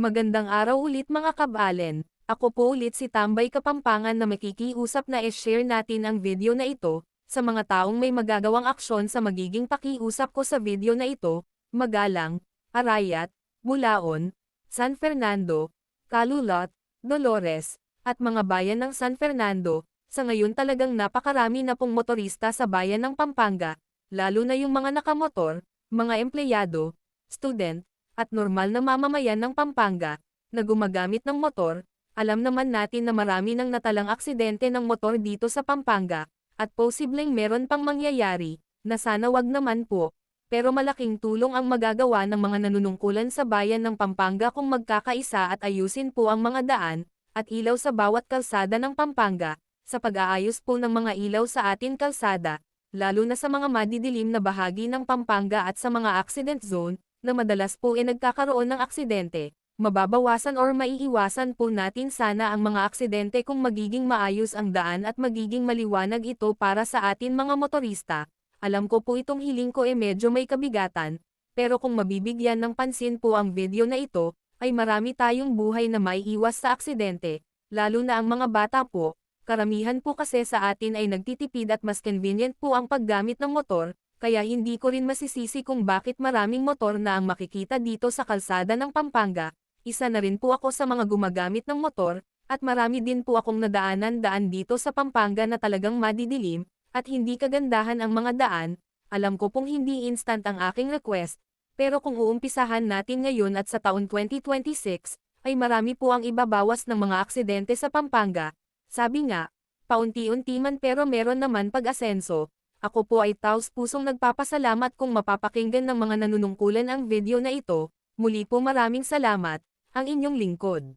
Magandang araw ulit mga kabalen. Ako po ulit si Tambay Kapampangan na makikiusap na i-share natin ang video na ito, sa mga taong may magagawang aksyon sa magiging pakiusap ko sa video na ito, Magalang, Arayat, Bulaon, San Fernando, Calulot, Dolores, at mga bayan ng San Fernando. Sa ngayon talagang napakarami na pong motorista sa bayan ng Pampanga, lalo na yung mga nakamotor, mga empleyado, student, at normal na mamamayan ng Pampanga, na gumagamit ng motor. Alam naman natin na marami nang natalang aksidente ng motor dito sa Pampanga, at posibleng meron pang mangyayari, na sana wag naman po. Pero malaking tulong ang magagawa ng mga nanunungkulan sa bayan ng Pampanga kung magkakaisa at ayusin po ang mga daan, at ilaw sa bawat kalsada ng Pampanga, sa pag-aayos po ng mga ilaw sa ating kalsada, lalo na sa mga madidilim na bahagi ng Pampanga at sa mga accident zone, na madalas po nagkakaroon ng aksidente. Mababawasan or maiiwasan po natin sana ang mga aksidente kung magiging maayos ang daan at magiging maliwanag ito para sa atin mga motorista. Alam ko po itong hiling ko medyo may kabigatan, pero kung mabibigyan ng pansin po ang video na ito, ay marami tayong buhay na maiiwas sa aksidente, lalo na ang mga bata po. Karamihan po kasi sa atin ay nagtitipid at mas convenient po ang paggamit ng motor, kaya hindi ko rin masisisi kung bakit maraming motor na ang makikita dito sa kalsada ng Pampanga. Isa na rin po ako sa mga gumagamit ng motor, at marami din po akong nadaanan-daan dito sa Pampanga na talagang madidilim, at hindi kagandahan ang mga daan. Alam ko pong hindi instant ang aking request, pero kung uumpisahan natin ngayon at sa taon 2026, ay marami po ang ibabawas ng mga aksidente sa Pampanga. Sabi nga, paunti-unti man pero meron naman pag-asenso. Ako po ay taos-pusong nagpapasalamat kung mapapakinggan ng mga nanunungkulan ang video na ito. Muli po maraming salamat, ang inyong lingkod.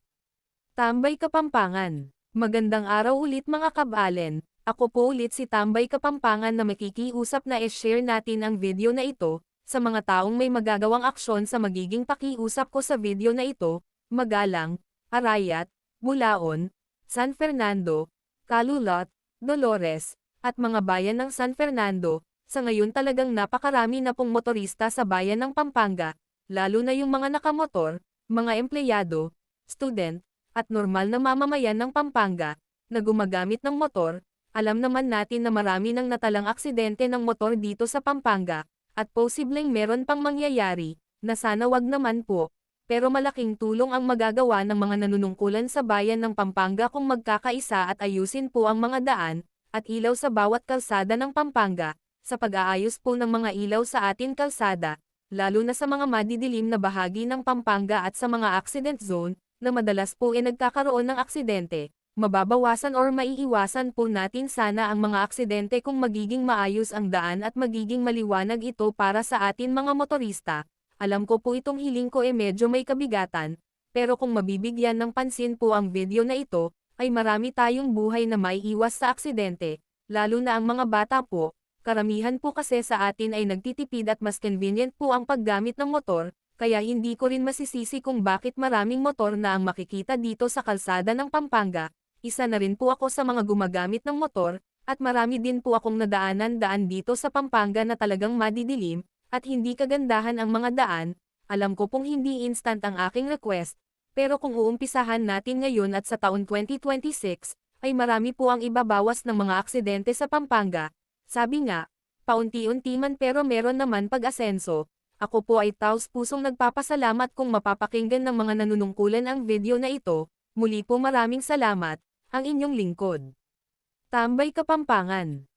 Tambay Kapampangan. Magandang araw ulit mga kabalen. Ako po ulit si Tambay Kapampangan na makikiusap na i-share natin ang video na ito, sa mga taong may magagawang aksyon sa magiging pakiusap ko sa video na ito, Magalang, Arayat, Bulaon, San Fernando, Calulot, Dolores, at mga bayan ng San Fernando. Sa ngayon talagang napakarami na pong motorista sa bayan ng Pampanga, lalo na yung mga nakamotor, mga empleyado, student, at normal na mamamayan ng Pampanga, na gumagamit ng motor. Alam naman natin na marami nang natalang aksidente ng motor dito sa Pampanga, at posibleng meron pang mangyayari, na sana wag naman po. Pero malaking tulong ang magagawa ng mga nanunungkulan sa bayan ng Pampanga kung magkakaisa at ayusin po ang mga daan, at ilaw sa bawat kalsada ng Pampanga, sa pag-aayos po ng mga ilaw sa ating kalsada, lalo na sa mga madidilim na bahagi ng Pampanga at sa mga accident zone, na madalas po nagkakaroon ng aksidente. Mababawasan or maiiwasan po natin sana ang mga aksidente kung magiging maayos ang daan at magiging maliwanag ito para sa atin mga motorista. Alam ko po itong hiling ko medyo may kabigatan, pero kung mabibigyan ng pansin po ang video na ito, ay marami tayong buhay na maiiwas sa aksidente, lalo na ang mga bata po. Karamihan po kasi sa atin ay nagtitipid at mas convenient po ang paggamit ng motor, kaya hindi ko rin masisisi kung bakit maraming motor na ang makikita dito sa kalsada ng Pampanga. Isa na rin po ako sa mga gumagamit ng motor, at marami din po akong nadaanan-daan dito sa Pampanga na talagang madidilim, at hindi kagandahan ang mga daan. Alam ko pong hindi instant ang aking request, pero kung uumpisahan natin ngayon at sa taon 2026, ay marami po ang ibabawas ng mga aksidente sa Pampanga. Sabi nga, paunti-unti man pero meron naman pag-asenso. Ako po ay taos-pusong nagpapasalamat kung mapapakinggan ng mga nanunungkulan ang video na ito. Muli po maraming salamat, ang inyong lingkod. Tambay Kapampangan.